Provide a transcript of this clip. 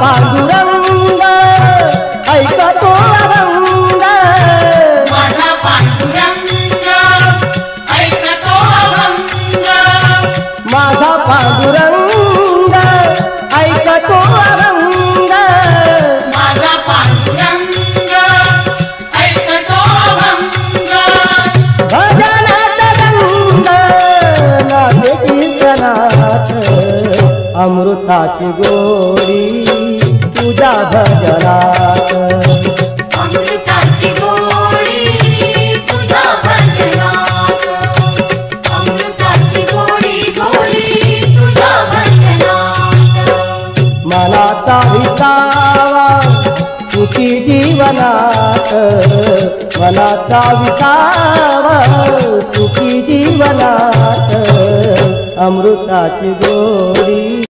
पांडुरंग ऐकतो अभंग माझा पांडुरंग ऐकतो अभंग माझा पांडुरंग ऐकतो अभंग माझा पांडुरंग ऐकतो अभंग भजनात रंग नाचे कीर्तनात अमृताची गोडी तुझ्या भजनात अमृताची गोडी तुझ्या भजनात अमृताची गोडी गोडी तुझ्या भजनात मनाचा विसावा सुखी जीवनात मनाचा विसावा सुखी जीवनात अमृताची गोडी